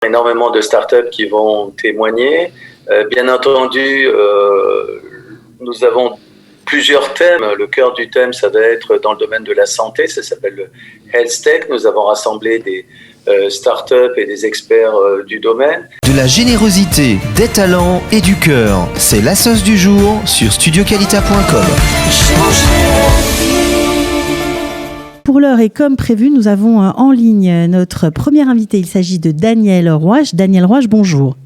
Énormément de startups qui vont témoigner. Bien entendu, nous avons plusieurs thèmes. Le cœur du thème, ça va être dans le domaine de la santé. Ça s'appelle le Health Tech. Nous avons rassemblé des startups et des experts du domaine. De la générosité, des talents et du cœur. C'est la sauce du jour sur studiocalita.com. Pour l'heure et comme prévu, nous avons en ligne notre premier invité. Il s'agit de Daniel Roache. Daniel Roache, bonjour.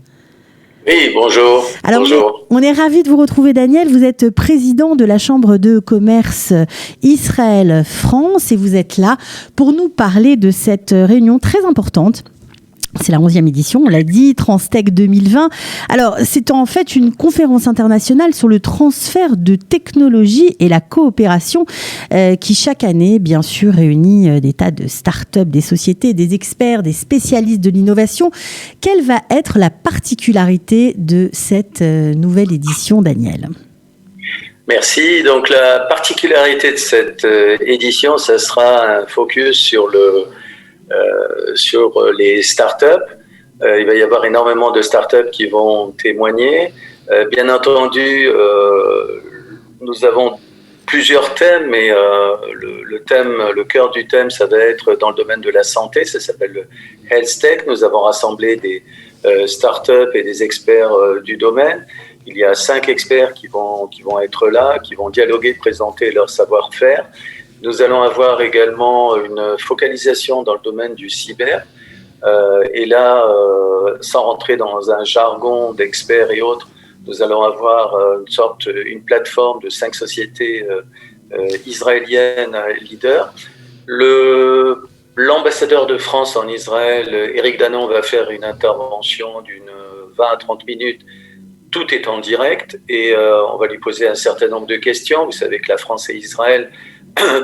Oui, bonjour. Alors, bonjour. On est ravis de vous retrouver, Daniel. Vous êtes président de la Chambre de commerce Israël-France et vous êtes là pour nous parler de cette réunion très importante. C'est la 11e édition, on l'a dit, Transtech 2020. Alors, c'est en fait une conférence internationale sur le transfert de technologie et la coopération qui, chaque année, bien sûr, réunit des tas de start-up, des sociétés, des experts, des spécialistes de l'innovation. Quelle va être la particularité de cette nouvelle édition, Daniel ? Merci. Donc, la particularité de cette édition, ça sera un focus sur les startups. Il va y avoir énormément de startups qui vont témoigner. Bien entendu, nous avons plusieurs thèmes, mais le cœur du thème, ça va être dans le domaine de la santé. Ça s'appelle le Health Tech. Nous avons rassemblé des startups et des experts du domaine. Il y a 5 experts qui vont être là, qui vont dialoguer, présenter leur savoir-faire. Nous allons avoir également une focalisation dans le domaine du cyber. Et là, sans rentrer dans un jargon d'experts et autres, nous allons avoir une plateforme de 5 sociétés israéliennes leaders. L'ambassadeur de France en Israël, Éric Danon, va faire une intervention d'une 20 à 30 minutes. Tout est en direct et on va lui poser un certain nombre de questions. Vous savez que la France et Israël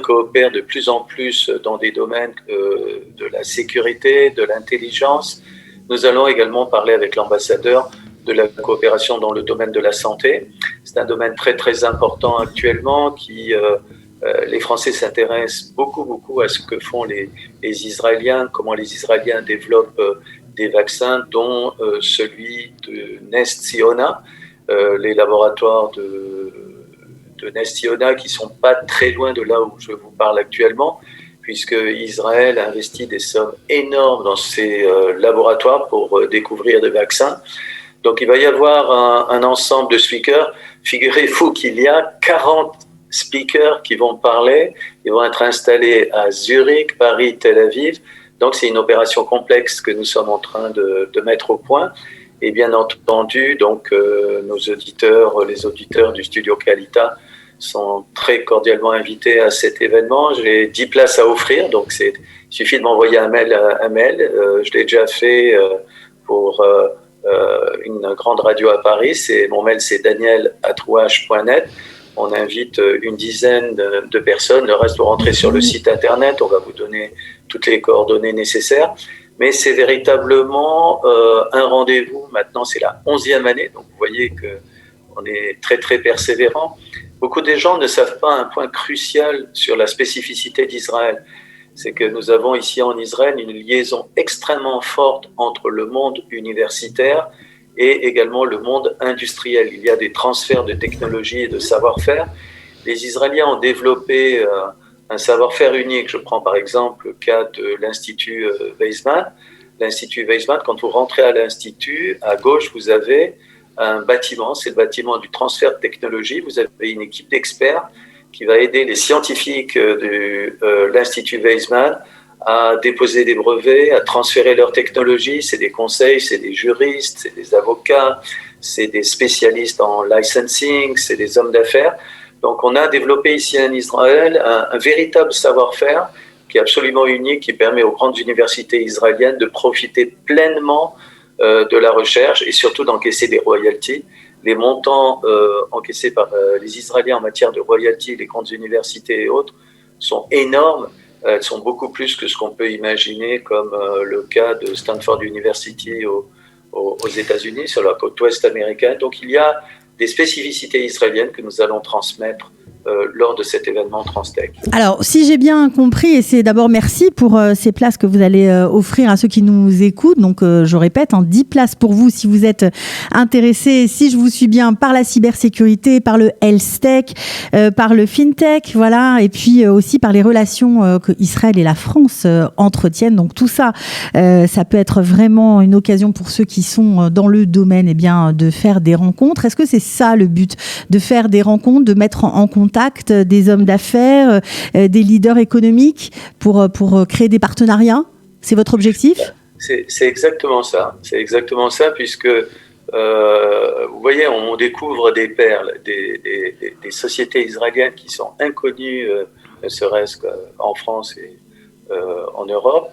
coopèrent de plus en plus dans des domaines de la sécurité, de l'intelligence. Nous allons également parler avec l'ambassadeur de la coopération dans le domaine de la santé. C'est un domaine très très important actuellement les Français s'intéressent beaucoup à ce que font les Israéliens, comment les Israéliens développent des vaccins, dont celui de Nest Siona, les laboratoires de Nest Siona qui ne sont pas très loin de là où je vous parle actuellement, puisque Israël investit des sommes énormes dans ces laboratoires pour découvrir des vaccins. Donc il va y avoir un ensemble de speakers. Figurez-vous qu'il y a 40 speakers qui vont parler. Ils vont être installés à Zurich, Paris, Tel Aviv. Donc c'est une opération complexe que nous sommes en train de mettre au point. Et bien entendu, donc nos auditeurs, les auditeurs du Studio Calita sont très cordialement invités à cet événement. J'ai 10 places à offrir, donc il suffit de m'envoyer un mail. Je l'ai déjà fait pour une grande radio à Paris. Mon mail, c'est daniel@rouache.net. On invite une dizaine de personnes. Le reste, vous rentrez sur le site internet. On va vous donner toutes les coordonnées nécessaires. Mais c'est véritablement un rendez-vous. Maintenant, c'est la 11e année. Donc, vous voyez qu'on est très, très persévérant. Beaucoup de gens ne savent pas un point crucial sur la spécificité d'Israël. C'est que nous avons ici en Israël une liaison extrêmement forte entre le monde universitaire et également le monde industriel. Il y a des transferts de technologie et de savoir-faire. Les Israéliens ont développé un savoir-faire unique. Je prends par exemple le cas de l'Institut Weizmann. L'Institut Weizmann, quand vous rentrez à l'Institut, à gauche, vous avez un bâtiment, c'est le bâtiment du transfert de technologie. Vous avez une équipe d'experts qui va aider les scientifiques de l'Institut Weizmann à déposer des brevets, à transférer leur technologie. C'est des conseils, c'est des juristes, c'est des avocats, c'est des spécialistes en licensing, c'est des hommes d'affaires. Donc on a développé ici en Israël un véritable savoir-faire qui est absolument unique, qui permet aux grandes universités israéliennes de profiter pleinement de la recherche et surtout d'encaisser des royalties. Les montants encaissés par les Israéliens en matière de royalties, les grandes universités et autres, sont énormes. Elles sont beaucoup plus que ce qu'on peut imaginer, comme le cas de Stanford University aux États-Unis, sur la côte ouest américaine. Donc il y a des spécificités israéliennes que nous allons transmettre lors de cet événement Transtech. Alors, si j'ai bien compris, et c'est d'abord merci pour ces places que vous allez offrir à ceux qui nous écoutent. Donc, je répète, 10 places pour vous si vous êtes intéressé, si je vous suis bien, par la cybersécurité, par le health tech, par le fintech, voilà, et puis aussi par les relations que Israël et la France entretiennent. Donc, tout ça, ça peut être vraiment une occasion pour ceux qui sont dans le domaine, eh bien, de faire des rencontres. Est-ce que c'est ça le but, de faire des rencontres, de mettre en contact des hommes d'affaires, des leaders économiques pour créer des partenariats? C'est votre objectif? C'est exactement ça. C'est exactement ça, puisque vous voyez, on découvre des perles, des sociétés israéliennes qui sont inconnues, ne serait-ce qu'en France et en Europe.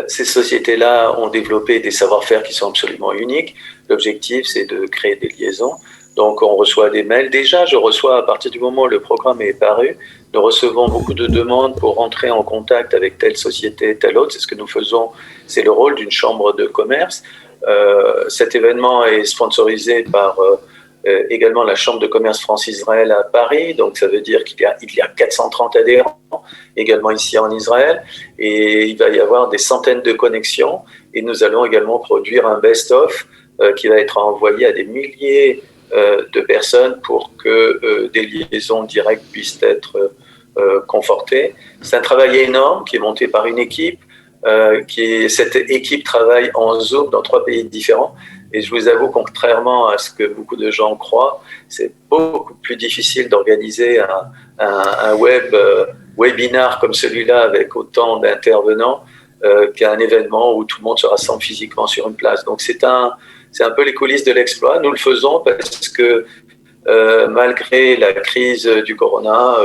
Ces sociétés-là ont développé des savoir-faire qui sont absolument uniques. L'objectif, c'est de créer des liaisons. Donc, on reçoit des mails. Déjà, je reçois, à partir du moment où le programme est paru, nous recevons beaucoup de demandes pour rentrer en contact avec telle société, telle autre. C'est ce que nous faisons. C'est le rôle d'une chambre de commerce. Cet événement est sponsorisé par également la Chambre de commerce France-Israël à Paris. Donc, ça veut dire qu'il y a 430 adhérents, également ici en Israël. Et il va y avoir des centaines de connexions. Et nous allons également produire un best-of qui va être envoyé à des milliers de personnes pour que des liaisons directes puissent être confortées. C'est un travail énorme qui est monté par une équipe. Cette équipe travaille en Zoom dans 3 pays différents. Et je vous avoue, contrairement à ce que beaucoup de gens croient, c'est beaucoup plus difficile d'organiser un webinar comme celui-là avec autant d'intervenants qu'un événement où tout le monde se rassemble physiquement sur une place. Donc c'est un peu les coulisses de l'exploit. Nous le faisons parce que malgré la crise du corona,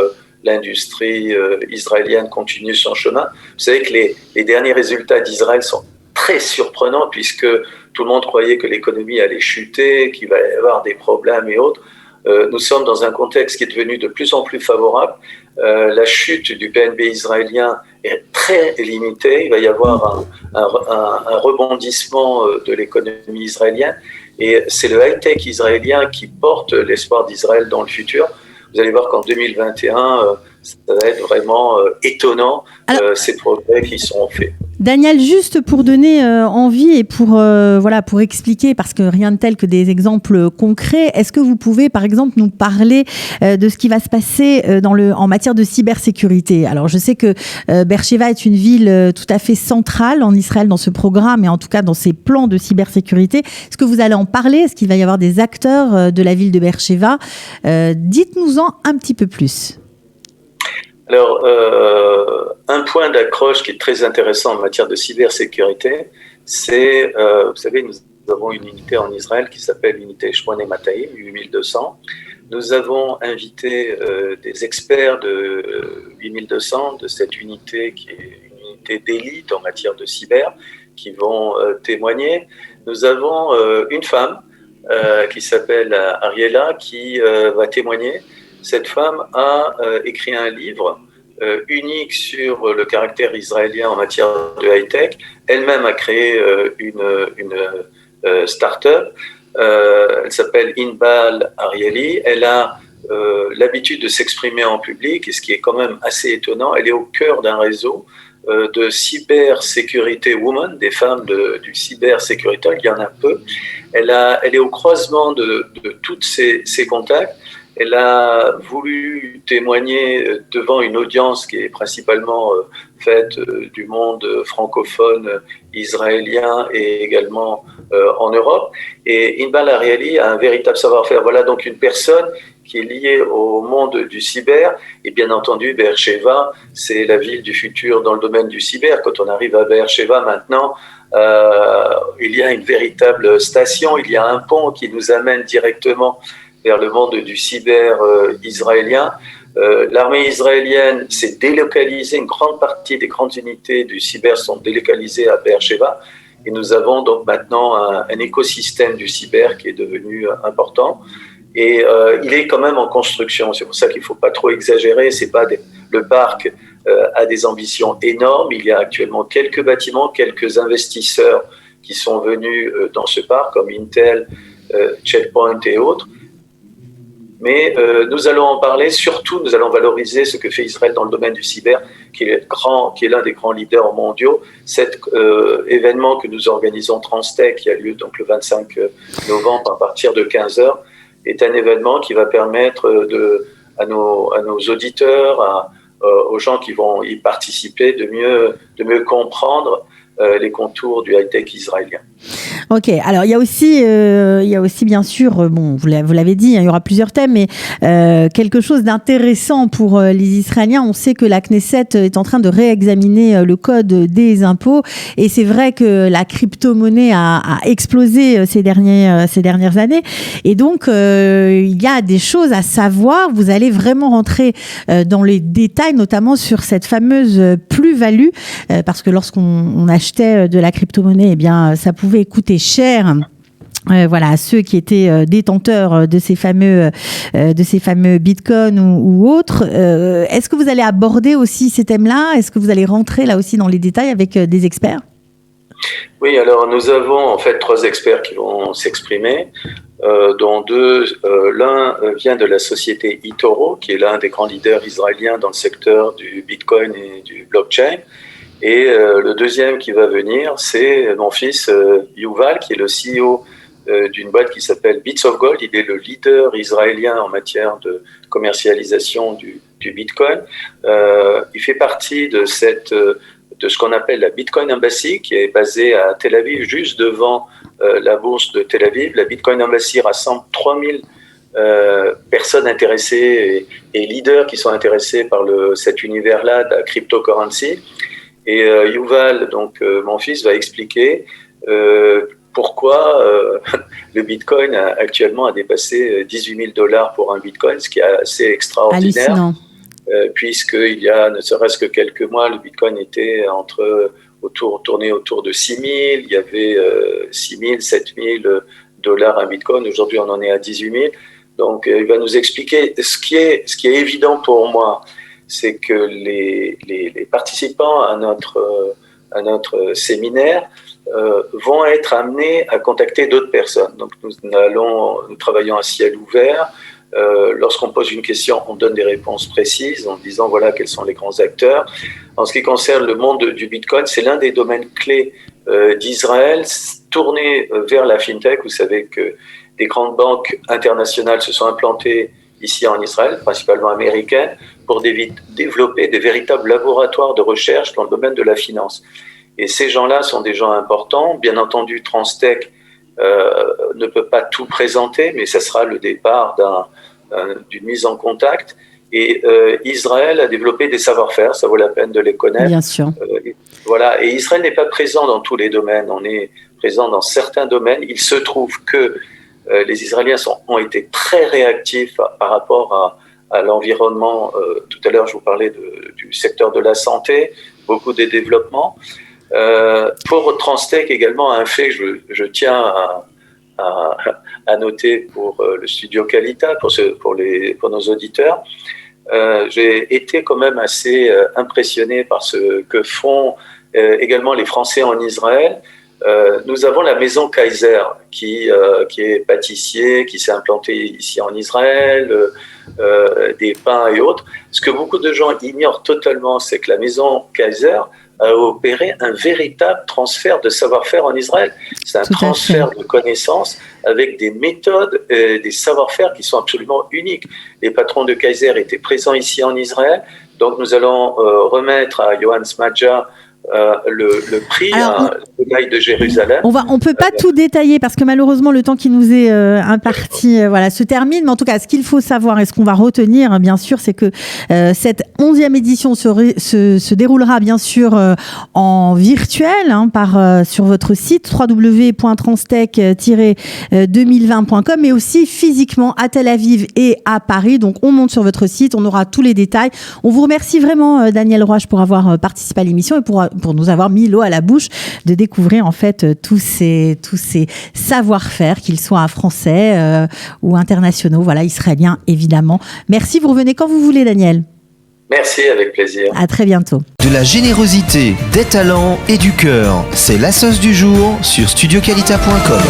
l'industrie israélienne continue son chemin. Vous savez que les derniers résultats d'Israël sont très surprenants puisque tout le monde croyait que l'économie allait chuter, qu'il va y avoir des problèmes et autres. Nous sommes dans un contexte qui est devenu de plus en plus favorable. La chute du PNB israélien est très limitée. Il va y avoir un rebondissement de l'économie israélienne. Et c'est le high-tech israélien qui porte l'espoir d'Israël dans le futur. Vous allez voir qu'en 2021, ça va être vraiment étonnant, ces progrès qui sont faits. Daniel, juste pour donner envie et pour expliquer, parce que rien de tel que des exemples concrets, est-ce que vous pouvez par exemple nous parler de ce qui va se passer en matière de cybersécurité? Alors je sais que Beersheva est une ville tout à fait centrale en Israël dans ce programme et en tout cas dans ses plans de cybersécurité. Est-ce que vous allez en parler? Est-ce qu'il va y avoir des acteurs de la ville de Beersheva? Dites-nous-en un petit peu plus. Alors, un point d'accroche qui est très intéressant en matière de cybersécurité, c'est, vous savez, nous avons une unité en Israël qui s'appelle l'unité Shmone Mataim, 8200. Nous avons invité des experts de 8200, de cette unité qui est une unité d'élite en matière de cyber, qui vont témoigner. Nous avons une femme qui s'appelle Ariela qui va témoigner. Cette femme a écrit un livre unique sur le caractère israélien en matière de high-tech. Elle-même a créé une start-up. Elle s'appelle Inbal Arieli. Elle a l'habitude de s'exprimer en public, et ce qui est quand même assez étonnant, elle est au cœur d'un réseau de cybersécurité women, des femmes du cybersécurité, il y en a peu. Elle est au croisement de tous ces contacts. Elle a voulu témoigner devant une audience qui est principalement faite du monde francophone israélien et également en Europe. Et Inbal Arieli a un véritable savoir-faire. Voilà donc une personne qui est liée au monde du cyber. Et bien entendu, Beersheva, c'est la ville du futur dans le domaine du cyber. Quand on arrive à Beersheva maintenant, il y a une véritable station, il y a un pont qui nous amène directement vers le monde du cyber israélien. L'armée israélienne s'est délocalisée, une grande partie des grandes unités du cyber sont délocalisées à Beersheva, et nous avons donc maintenant un écosystème du cyber qui est devenu important, et il est quand même en construction. C'est pour ça qu'il ne faut pas trop exagérer. C'est pas le parc a des ambitions énormes. Il y a actuellement quelques bâtiments, quelques investisseurs qui sont venus dans ce parc, comme Intel, Checkpoint et autres. Mais nous allons en parler, surtout nous allons valoriser ce que fait Israël dans le domaine du cyber, qui est l'un des grands leaders mondiaux. Cet événement que nous organisons Transtech, qui a lieu donc le 25 novembre à partir de 15h, est un événement qui va permettre à nos auditeurs, aux gens qui vont y participer, de mieux comprendre les contours du high-tech israélien. Ok, alors il y a aussi bien sûr, bon, vous l'avez dit, il y aura plusieurs thèmes, mais quelque chose d'intéressant pour les Israéliens. On sait que la Knesset est en train de réexaminer le code des impôts, et c'est vrai que la crypto-monnaie a explosé ces dernières années, et donc il y a des choses à savoir. Vous allez vraiment rentrer dans les détails, notamment sur cette fameuse plus-value, parce que lorsqu'on achetait de la crypto-monnaie, eh bien, ça pouvait coûter cher. À ceux qui étaient détenteurs de ces fameux bitcoins ou autres. Est-ce que vous allez aborder aussi ces thèmes-là? Est-ce que vous allez rentrer là aussi dans les détails avec des experts? Oui, alors nous avons en fait 3 experts qui vont s'exprimer, dont 2. L'un vient de la société eToro, qui est l'un des grands leaders israéliens dans le secteur du bitcoin et du blockchain. Et le deuxième qui va venir, c'est mon fils Yuval, qui est le CEO d'une boîte qui s'appelle Bits of Gold. Il est le leader israélien en matière de commercialisation du Bitcoin. Il fait partie de ce qu'on appelle la Bitcoin Embassy, qui est basée à Tel Aviv, juste devant la bourse de Tel Aviv. La Bitcoin Embassy rassemble 3000 personnes intéressées et leaders qui sont intéressés par cet univers-là de la cryptocurrency. Et Yuval, donc mon fils, va expliquer pourquoi le Bitcoin actuellement a dépassé $18 000 pour un Bitcoin, ce qui est assez extraordinaire, puisqu'il y a ne serait-ce que quelques mois, le Bitcoin était tourné autour de 6 000, il y avait 6 000, 7 000 $ un Bitcoin. Aujourd'hui, on en est à 18 000. Donc, il va nous expliquer ce qui est évident pour moi. C'est que les participants à notre séminaire vont être amenés à contacter d'autres personnes. Donc nous travaillons à ciel ouvert. Lorsqu'on pose une question, on donne des réponses précises en disant voilà quels sont les grands acteurs. En ce qui concerne le monde du Bitcoin, c'est l'un des domaines clés d'Israël, tourné vers la fintech. Vous savez que des grandes banques internationales se sont implantées ici en Israël, principalement américaines, pour développer des véritables laboratoires de recherche dans le domaine de la finance. Et ces gens-là sont des gens importants. Bien entendu, Transtech ne peut pas tout présenter, mais ça sera le départ d'une mise en contact. Et Israël a développé des savoir-faire, ça vaut la peine de les connaître. Bien sûr. Et Israël n'est pas présent dans tous les domaines, on est présent dans certains domaines. Il se trouve que les Israéliens ont été très réactifs par rapport à l'environnement. Tout à l'heure, je vous parlais du secteur de la santé, beaucoup des développements. Pour Transtech également, un fait que je tiens à noter pour le studio Kalita, pour nos auditeurs. J'ai été quand même assez impressionné par ce que font également les Français en Israël. Nous avons la maison Kaiser qui est pâtissier, qui s'est implantée ici en Israël, des pains et autres. Ce que beaucoup de gens ignorent totalement, c'est que la maison Kaiser a opéré un véritable transfert de savoir-faire en Israël. C'est un transfert de connaissances avec des méthodes, des savoir-faire qui sont absolument uniques. Les patrons de Kaiser étaient présents ici en Israël, donc nous allons remettre à Johan Smadja le prix de l'ail de Jérusalem. On peut pas tout détailler parce que malheureusement le temps qui nous est imparti se termine, mais en tout cas ce qu'il faut savoir et ce qu'on va retenir bien sûr, c'est que cette 11e édition se déroulera bien sûr en virtuel sur votre site www.transtech-2020.com, mais aussi physiquement à Tel Aviv et à Paris. Donc on monte sur votre site, on aura tous les détails. On vous remercie vraiment Daniel Roache pour avoir participé à l'émission et pour nous avoir mis l'eau à la bouche de découvrir en fait tous ces savoir-faire, qu'ils soient français ou internationaux, israéliens évidemment. Merci, vous revenez quand vous voulez Daniel. Merci, avec plaisir. À très bientôt. De la générosité, des talents et du cœur, c'est la sauce du jour sur studiokalita.com.